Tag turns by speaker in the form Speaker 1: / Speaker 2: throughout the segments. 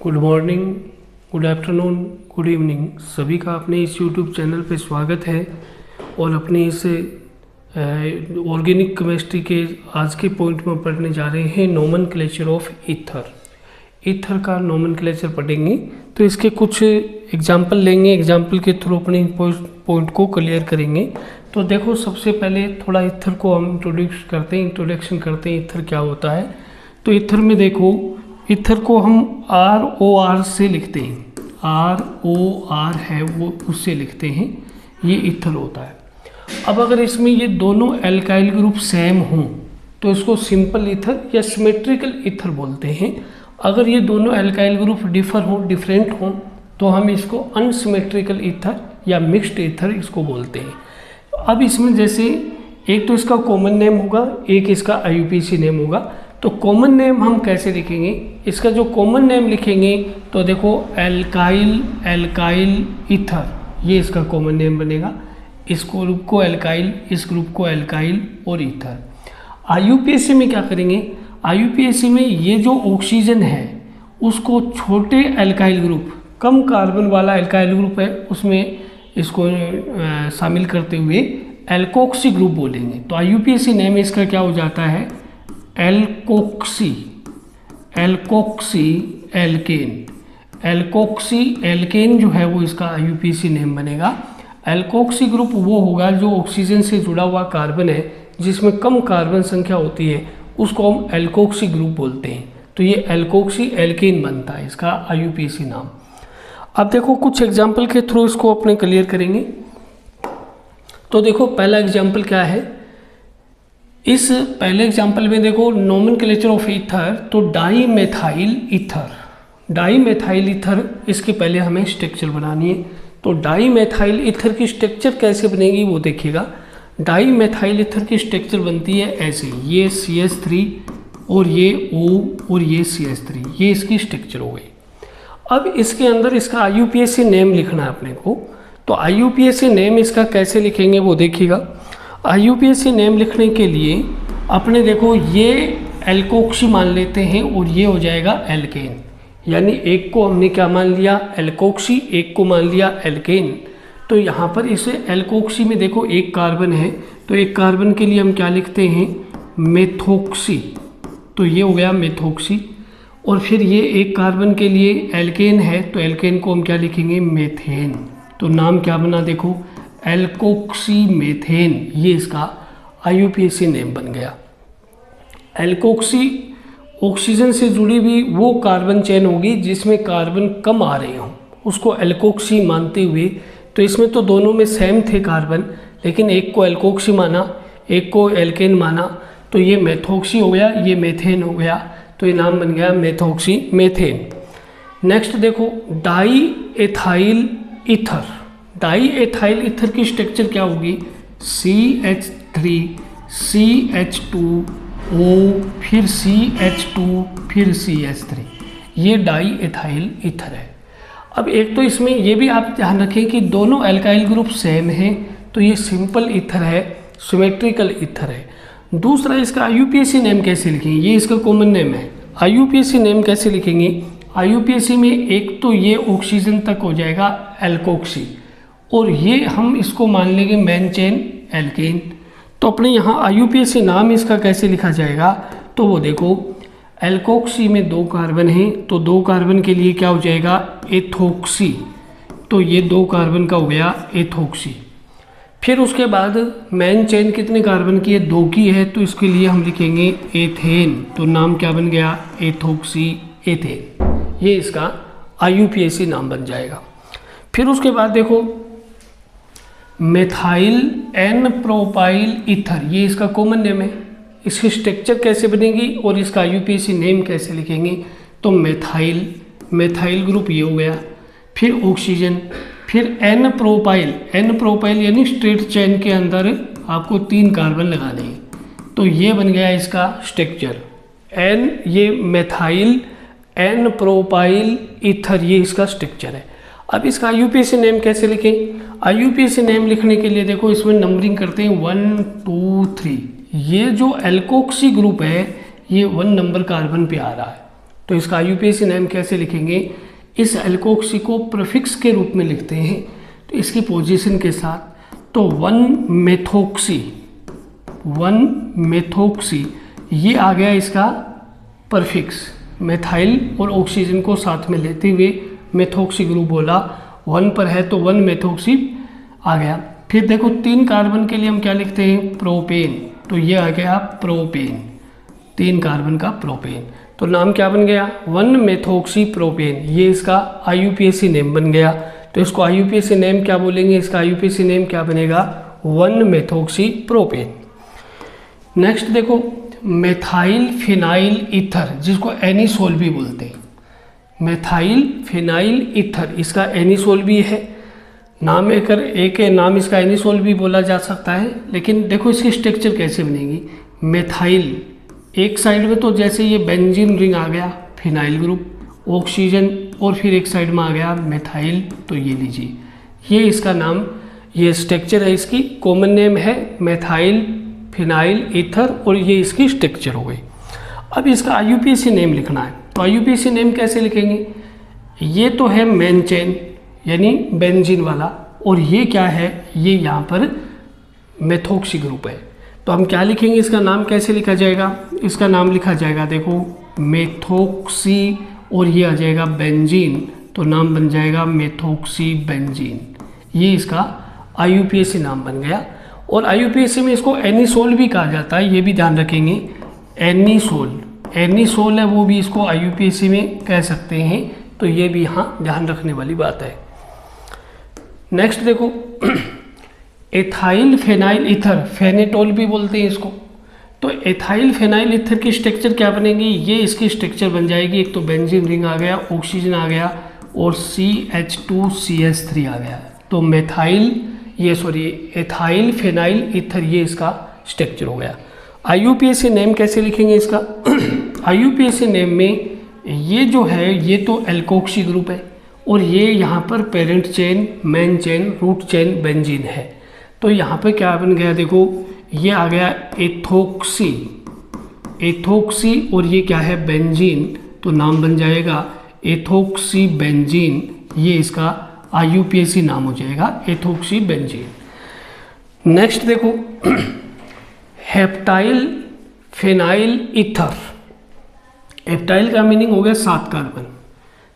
Speaker 1: Good morning, good afternoon, good evening. सभी का अपने इस यूट्यूब चैनल पे स्वागत है। और अपने इस ऑर्गेनिक केमिस्ट्री के आज के पॉइंट में पढ़ने जा रहे हैं नोमेनक्लेचर ऑफ ईथर। ईथर का नोमेनक्लेचर पढ़ेंगे तो इसके कुछ एग्जाम्पल लेंगे, एग्जाम्पल के थ्रू अपने पॉइंट को क्लियर करेंगे। तो देखो, सबसे पहले थोड़ा ईथर को हम इंट्रोडक्शन करते हैं ईथर क्या होता है। तो ईथर में देखो, ईथर को हम ROR से लिखते हैं, ROR है वो उससे लिखते हैं, ये ईथर होता है। अब अगर इसमें ये दोनों एल्काइल ग्रुप सेम हों तो इसको सिंपल ईथर या सिमेट्रिकल ईथर बोलते हैं। अगर ये दोनों एल्काइल ग्रुप डिफरेंट हों तो हम इसको अनसिमेट्रिकल ईथर या मिक्स्ड ईथर इसको बोलते हैं। अब इसमें जैसे एक तो इसका कॉमन नेम होगा, एक इसका IUPAC नेम होगा। तो कॉमन नेम हम कैसे लिखेंगे? इसका जो कॉमन नेम लिखेंगे तो देखो एल्काइल ईथर, ये इसका कॉमन नेम बनेगा। इस ग्रुप को एल्काइल, इस ग्रुप को एल्काइल और ईथर। IUPAC में क्या करेंगे? IUPAC में ये जो ऑक्सीजन है उसको छोटे एल्काइल ग्रुप, कम कार्बन वाला एल्काइल ग्रुप है उसमें इसको शामिल करते हुए एल्कोक्सी ग्रुप बोलेंगे। तो IUPAC नेम इसका क्या हो जाता है? Alkoxy alkene. एल्कोक्सी एल्केन जो है वो इसका IUPAC नेम बनेगा। एल्कोक्सी ग्रुप वो होगा जो ऑक्सीजन से जुड़ा हुआ कार्बन है, जिसमें कम कार्बन संख्या होती है, उसको हम एल्कोक्सी ग्रुप बोलते हैं। तो ये एल्कोक्सी एल्केन बनता है इसका IUPAC नाम। अब देखो, कुछ एग्जाम्पल के थ्रू इसको अपने क्लियर करेंगे। तो देखो, पहला एग्जाम्पल क्या है? इस पहले एग्जाम्पल में देखो, नोमेनक्लेचर ऑफ ईथर, तो डाईमेथाइल ईथर, इसके पहले हमें स्ट्रक्चर बनानी है। तो डाईमेथाइल ईथर की स्ट्रक्चर कैसे बनेगी वो देखिएगा। डाईमेथाइल ईथर की स्ट्रक्चर बनती है ऐसे, ये CH3 और ये O और ये CH3, ये इसकी स्ट्रक्चर हो गई। अब इसके अंदर इसका IUPAC नेम लिखना है अपने को। तो IUPAC नेम इसका कैसे लिखेंगे वो देखिएगा। IUPAC नेम लिखने के लिए अपने देखो, ये एल्कोक्सी मान लेते हैं और ये हो जाएगा एल्केन। यानी एक को हमने क्या मान लिया? एल्कोक्सी, एक को मान लिया एल्केन। तो यहाँ पर इस एल्कोक्सी में देखो एक कार्बन है, तो एक कार्बन के लिए हम क्या लिखते हैं? मेथोक्सी। तो ये हो गया मेथोक्सी। और फिर ये एक कार्बन के लिए एल्केन है, तो एल्केन को हम क्या लिखेंगे? मेथेन। तो नाम क्या बना देखो? Alkoxy methane. ये इसका IUPAC नेम बन गया। एल्कोक्सी ऑक्सीजन से जुड़ी हुई वो कार्बन चेन होगी जिसमें कार्बन कम आ रहे हों, उसको एल्कोक्सी मानते हुए। तो इसमें तो दोनों में सेम थे कार्बन, लेकिन एक को एल्कोक्सी माना, एक को एल्केन माना, तो ये मेथोक्सी हो गया, ये मेथेन हो गया। तो ये नाम बन गया मेथोक्सी मेथेन। नेक्स्ट देखो, डाईएथाइल ईथर की स्ट्रक्चर क्या होगी? CH3 CH2O फिर CH2 फिर CH3, ये डाईएथाइल ईथर है। अब एक तो इसमें ये भी आप ध्यान रखें कि दोनों एल्काइल ग्रुप सेम हैं, तो ये सिंपल ईथर है, सिमेट्रिकल ईथर है। दूसरा, इसका IUPAC नेम कैसे लिखेंगे? ये इसका कॉमन नेम है। IUPAC नेम कैसे लिखेंगे? IUPAC में एक तो ये ऑक्सीजन तक हो जाएगा एल्कोक्सी, और ये हम इसको मान लेंगे मेन चेन एल्केन। तो अपने यहाँ IUPAC नाम इसका कैसे लिखा जाएगा? तो वो देखो, एल्कोक्सी में 2 कार्बन हैं, तो 2 कार्बन के लिए क्या हो जाएगा? एथोक्सी। तो ये 2 कार्बन का हो गया एथोक्सी। फिर उसके बाद मेन चेन कितने कार्बन की है? 2 की है, तो इसके लिए हम लिखेंगे एथेन। तो नाम क्या बन गया? Ethoxy ethane. ये इसका IUPAC नाम बन जाएगा। फिर उसके बाद देखो, मेथाइल N प्रोपाइल ईथर, ये इसका कॉमन नेम है। इसकी स्ट्रक्चर कैसे बनेगी और इसका IUPAC नेम कैसे लिखेंगे? तो मेथाइल ग्रुप ये हो गया, फिर ऑक्सीजन, फिर N प्रोपाइल यानी स्ट्रेट चेन के अंदर आपको 3 कार्बन लगाने हैं, तो ये बन गया इसका स्ट्रक्चर N, ये मेथाइल N प्रोपाइल ईथर, ये इसका स्ट्रक्चर है। अब इसका IUPAC नेम कैसे लिखें? IUPAC नेम लिखने के लिए देखो, इसमें नंबरिंग करते हैं 1 2 3। ये जो एल्कोक्सी ग्रुप है ये 1 नंबर कार्बन पे आ रहा है, तो इसका IUPAC नेम कैसे लिखेंगे, इस एल्कोक्सी को प्रीफिक्स के रूप में लिखते हैं तो इसकी पोजीशन के साथ, तो 1-मेथोक्सी ये आ गया इसका परफिक्स, मेथाइल और ऑक्सीजन को साथ में लेते हुए मेथोक्सी ग्रुप बोला, 1 पर है तो 1-मेथोक्सी आ गया। फिर देखो 3 कार्बन के लिए हम क्या लिखते हैं, प्रोपेन, तो ये आ गया प्रोपेन, 3 कार्बन का प्रोपेन, तो नाम क्या बन गया, 1-मेथोक्सी प्रोपेन, ये इसका IUPAC नेम बन गया। तो इसको IUPAC नेम क्या बोलेंगे, इसका IUPAC नेम क्या बनेगा, 1-मेथोक्सी प्रोपेन। नेक्स्ट देखो मेथाइल फिनाइल ईथर, जिसको एनिसोल भी बोलते हैं, मेथाइल फिनाइल ईथर, इसका एनिसोल भी है, नाम एक नाम इसका एनिसोल भी बोला जा सकता है। लेकिन देखो इसकी स्ट्रक्चर कैसे बनेगी, मेथाइल एक साइड में तो जैसे ये बेंजीन रिंग आ गया, फिनाइल ग्रुप, ऑक्सीजन, और फिर एक साइड में आ गया मेथाइल, तो ये लीजिए ये इसका नाम, ये स्ट्रक्चर है, इसकी कॉमन नेम है मेथाइल फिनाइल ईथर, और ये इसकी स्ट्रक्चर हो गई। अब इसका IUPAC नेम लिखना है, तो IUPAC नेम कैसे लिखेंगे, ये तो है मेन चेन यानी बेंजीन वाला, और ये क्या है, ये यहाँ पर मेथोक्सी ग्रुप है, तो हम क्या लिखेंगे, इसका नाम कैसे लिखा जाएगा, इसका नाम लिखा जाएगा देखो मेथोक्सी, और ये आ जाएगा बेंजीन, तो नाम बन जाएगा मेथोक्सी बेंजीन, ये इसका IUPAC नाम बन गया। और IUPAC में इसको एनिसोल भी कहा जाता है, ये भी ध्यान रखेंगे, एनिसोल है वो भी इसको IUPAC में कह सकते हैं, तो ये भी यहाँ ध्यान रखने वाली बात है। नेक्स्ट देखो एथाइल फेनाइल ईथर, फेनेटोल भी बोलते हैं इसको, तो एथाइल फेनाइल ईथर की स्ट्रक्चर क्या बनेगी, ये इसकी स्ट्रक्चर बन जाएगी, एक तो बेंजीन रिंग आ गया, ऑक्सीजन आ गया, और CH2CH3 आ गया, तो एथाइल फेनाइल ईथर, ये इसका स्ट्रक्चर हो गया। IUPAC नेम कैसे लिखेंगे इसका, IUPAC नेम में ये जो है ये तो एल्कोक्सी ग्रुप है, और ये यहाँ पर parent chain, main chain, root chain benzene है, तो यहाँ पर क्या बन गया देखो, ये आ गया एथोक्सी, और ये क्या है बेंजीन, तो नाम बन जाएगा एथोक्सी बेंजीन, ये इसका IUPAC नाम हो जाएगा एथोक्सी बेंजीन। नेक्स्ट देखो हेप्टाइल फेनाइल ईथर, हेप्टाइल का मीनिंग हो गया 7 कार्बन,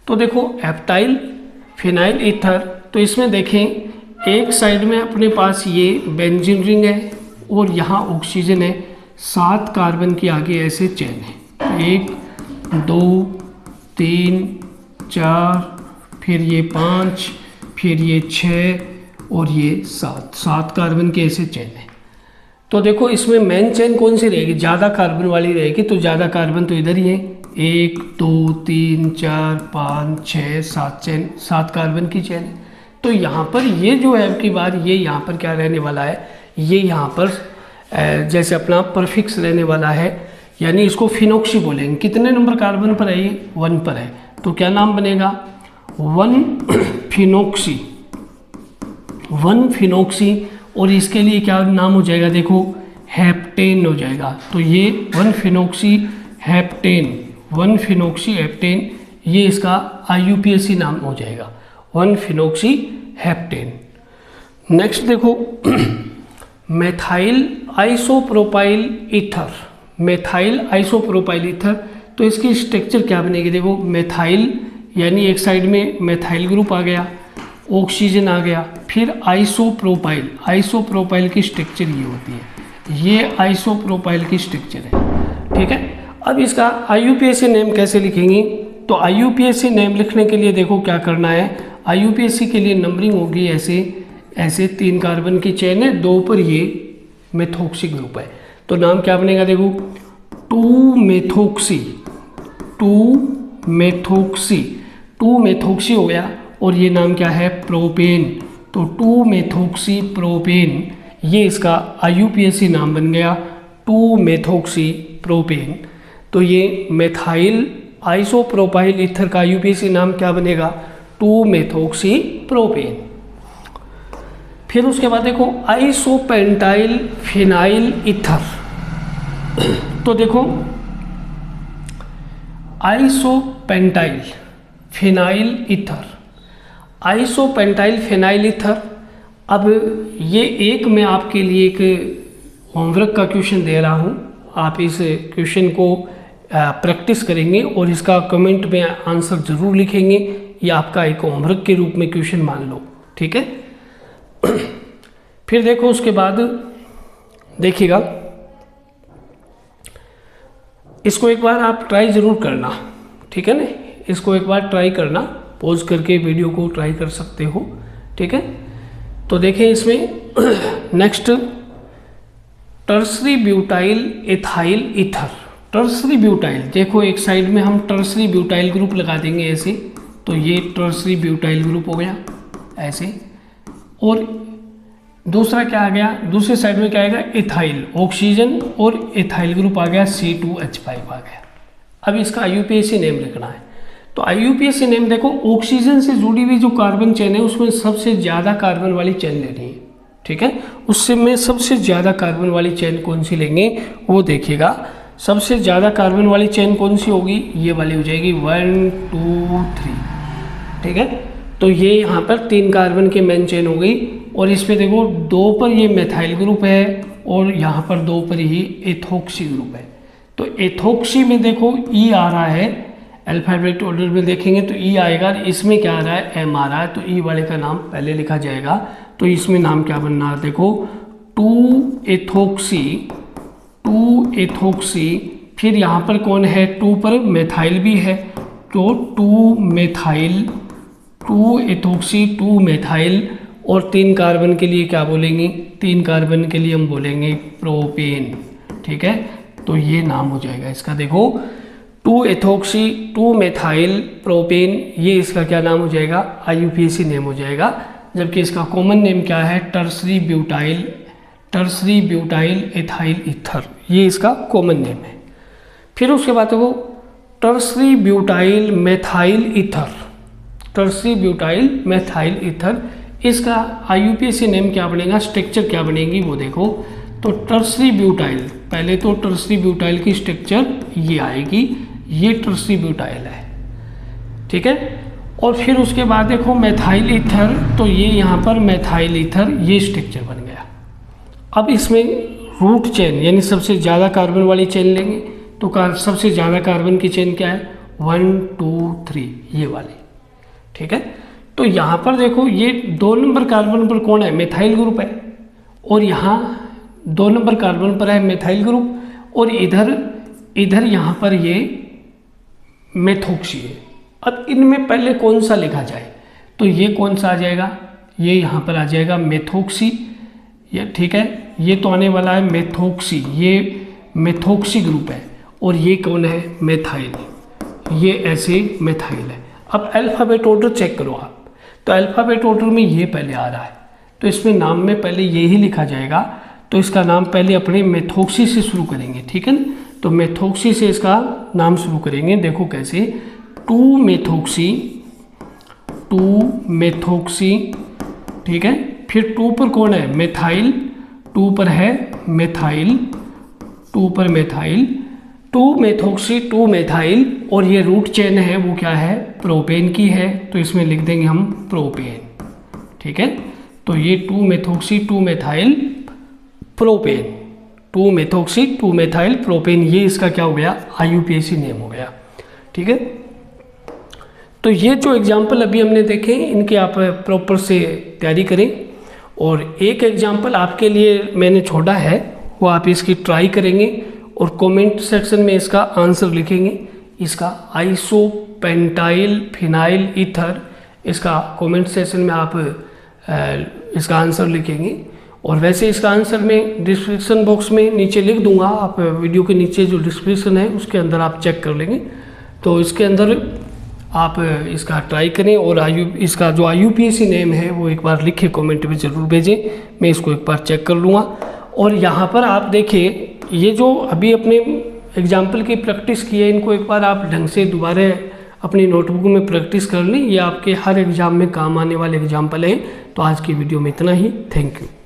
Speaker 1: तो देखो हेप्टाइल फेनाइल ईथर, तो इसमें देखें एक साइड में अपने पास ये बेंजीन रिंग है, और यहाँ ऑक्सीजन है, 7 कार्बन की आगे ऐसे चेन है, 1 2 3 4, फिर ये 5, फिर ये 6, और ये 7 कार्बन के ऐसे चेन है। तो देखो इसमें मेन चेन कौन सी रहेगी, ज़्यादा कार्बन वाली रहेगी, तो ज़्यादा कार्बन तो इधर ही है, 1 2 3 4 5 6 7 चेन, 7 कार्बन की चेन है। तो यहाँ पर ये जो है आपकी बात, ये यहाँ पर क्या रहने वाला है, ये यहाँ पर जैसे अपना परफिक्स रहने वाला है, यानी इसको फिनोक्सी बोलेंगे। कितने नंबर कार्बन पर है, ये 1 पर है, तो क्या नाम बनेगा, 1-फिनोक्सी, और इसके लिए क्या नाम हो जाएगा देखो, हेप्टेन हो जाएगा, तो ये 1-फिनोक्सी हेप्टेन, ये इसका IUPAC नाम हो जाएगा, 1-फिनोक्सी हेप्टेन। नेक्स्ट देखो मेथाइल आइसोप्रोपाइल ईथर, तो इसकी स्ट्रक्चर क्या बनेगी देखो, मेथाइल यानी एक साइड में मेथाइल ग्रुप आ गया, ऑक्सीजन आ गया, फिर आइसोप्रोपाइल की स्ट्रक्चर ये होती है, ये आइसोप्रोपाइल की स्ट्रक्चर है, ठीक है। अब इसका IUPAC नेम कैसे लिखेंगे, तो IUPAC नेम लिखने के लिए देखो क्या करना है, IUPAC के लिए नंबरिंग होगी ऐसे 3 कार्बन की चेन है, 2 पर ये मेथोक्सी ग्रुप है, तो नाम क्या बनेगा देखो, 2-मेथोक्सी हो गया, और ये नाम क्या है, प्रोपेन, तो 2-मेथोक्सी प्रोपेन, ये इसका IUPAC नाम बन गया, 2-मेथोक्सी प्रोपेन। तो ये मेथाइल आइसोप्रोपाइल ईथर का IUPAC नाम क्या बनेगा, 2-मेथोक्सी प्रोपेन। फिर उसके बाद देखो आइसोपेंटाइल फिनाइल ईथर, तो देखो isopentyl phenyl ether, isopentyl phenyl ether. अब ये एक मैं आपके लिए एक होमवर्क का क्वेश्चन दे रहा हूँ, आप इस क्वेश्चन को प्रैक्टिस करेंगे और इसका कमेंट में आंसर ज़रूर लिखेंगे। ये आपका एक होमवर्क के रूप में क्वेश्चन मान लो, ठीक है। फिर देखो उसके बाद देखिएगा, इसको एक बार आप ट्राई ज़रूर करना, ठीक है ना। इसको एक बार ट्राई करना, पॉज करके वीडियो को ट्राई कर सकते हो, ठीक है। तो देखें इसमें next tertiary butyl ethyl ether. Tertiary butyl, देखो एक साइड में हम टर्सरी ब्यूटाइल ग्रुप लगा देंगे ऐसे, तो ये टर्सरी ब्यूटाइल ग्रुप हो गया ऐसे। और दूसरा क्या आ गया, दूसरे साइड में क्या आएगा, इथाइल, ऑक्सीजन और इथाइल ग्रुप आ गया, C2H5 आ गया। अब इसका IUPAC नेम लिखना है। तो IUPAC नेम देखो, ऑक्सीजन से जुड़ी हुई जो कार्बन चेन है उसमें सबसे ज़्यादा कार्बन वाली चेन लेनी है, ठीक है। उससे में सबसे ज़्यादा कार्बन वाली चेन कौन सी लेंगे वो देखिएगा। सबसे ज़्यादा कार्बन वाली चेन कौन सी होगी, ये वाली हो जाएगी 1 2 3, ठीक है। तो ये यहाँ पर 3 कार्बन की मेन चेन हो गई। और इस पे देखो 2 पर ये मेथाइल ग्रुप है और यहाँ पर 2 पर ही एथोक्सी ग्रुप है। तो एथोक्सी में देखो E आ रहा है, अल्फाबेट ऑर्डर में देखेंगे तो E आएगा। इसमें क्या आ रहा है, M आ रहा है, तो E वाले का नाम पहले लिखा जाएगा। तो इसमें नाम क्या बनना है, देखो 2 एथोक्सी। फिर यहाँ पर कौन है, 2 पर मेथाइल भी है, तो 2 मेथाइल, 2 एथोक्सी 2 मेथाइल। और 3 कार्बन के लिए क्या बोलेंगे, 3 कार्बन के लिए हम बोलेंगे प्रोपेन, ठीक है। तो ये नाम हो जाएगा इसका, देखो 2 एथोक्सी 2 मेथाइल प्रोपेन, ये इसका क्या नाम हो जाएगा, IUPAC नेम हो जाएगा। जबकि इसका कॉमन नेम क्या है, टर्सरी ब्यूटाइल एथाइल ईथर, ये इसका कॉमन नेम है। फिर उसके बाद देखो tertiary butyl methyl ether, tertiary butyl methyl ether, इसका IUPAC नेम क्या बनेगा, स्ट्रक्चर क्या बनेगी वो देखो। तो टर्सरी ब्यूटाइल, पहले तो टर्सरी ब्यूटाइल की स्ट्रक्चर ये आएगी, ये टर्सरी ब्यूटाइल है, ठीक है। और फिर उसके बाद देखो मेथाइल ईथर, तो ये यहाँ पर मेथाइल ईथर, ये स्ट्रक्चर बन गया। अब इसमें रूट चेन यानी सबसे ज़्यादा कार्बन वाली चेन लेंगे, तो सबसे ज़्यादा कार्बन की चेन क्या है, 1 2 3, ये वाली, ठीक है। तो यहाँ पर देखो ये 2 नंबर कार्बन पर कौन है, मेथाइल ग्रुप है, और यहाँ 2 नंबर कार्बन पर है मेथाइल ग्रुप, और इधर यहाँ पर ये मेथोक्सी है। अब इनमें पहले कौन सा लिखा जाए, तो ये कौन सा आ जाएगा, ये यहाँ पर आ जाएगा मेथोक्सी, ये ठीक है। ये तो आने वाला है मेथोक्सी, ये मेथोक्सी ग्रुप है, और ये कौन है, मेथाइल, ये ऐसे मेथाइल है। अब अल्फ़ाबेट ऑर्डर चेक करो आप, तो अल्फ़ाबेट ऑर्डर में ये पहले आ रहा है, तो इसमें नाम में पहले ये ही लिखा जाएगा। तो इसका नाम पहले अपने मेथोक्सी से शुरू करेंगे, ठीक है ना। तो मेथोक्सी से इसका नाम शुरू करेंगे, देखो कैसे, 2 मेथोक्सी, ठीक है। फिर 2 पर कौन है, मेथाइल, 2 पर है मेथाइल, 2 पर मेथाइल, 2 मेथोक्सी 2 मेथाइल, और ये रूट चेन है वो क्या है, प्रोपेन की है, तो इसमें लिख देंगे हम प्रोपेन, ठीक है। तो ये 2 methoxy 2 methyl propane, 2 methoxy 2 methyl propane, ये इसका क्या हो गया, IUPAC नेम हो गया, ठीक है। तो ये जो एग्जाम्पल अभी हमने देखे इनके आप प्रॉपर से तैयारी करें। और एक एग्जाम्पल आपके लिए मैंने छोड़ा है, वो आप इसकी ट्राई करेंगे और कमेंट सेक्शन में इसका आंसर लिखेंगे। इसका आइसोपेंटाइल फिनाइल ईथर, इसका कमेंट सेक्शन में आप इसका आंसर लिखेंगे। और वैसे इसका आंसर मैं डिस्क्रिप्शन बॉक्स में नीचे लिख दूंगा, आप वीडियो के नीचे जो डिस्क्रिप्शन है उसके अंदर आप चेक कर लेंगे। तो इसके अंदर आप इसका ट्राई करें, और इसका जो IUPAC नेम है वो एक बार लिखे, कमेंट में ज़रूर भेजें, मैं इसको एक बार चेक कर लूँगा। और यहाँ पर आप देखिए, ये जो अभी अपने एग्जाम्पल की प्रैक्टिस की है, इनको एक बार आप ढंग से दोबारा अपनी नोटबुक में प्रैक्टिस कर लें, ये आपके हर एग्ज़ाम में काम आने वाले एग्जाम्पल है। तो आज की वीडियो में इतना ही, थैंक यू।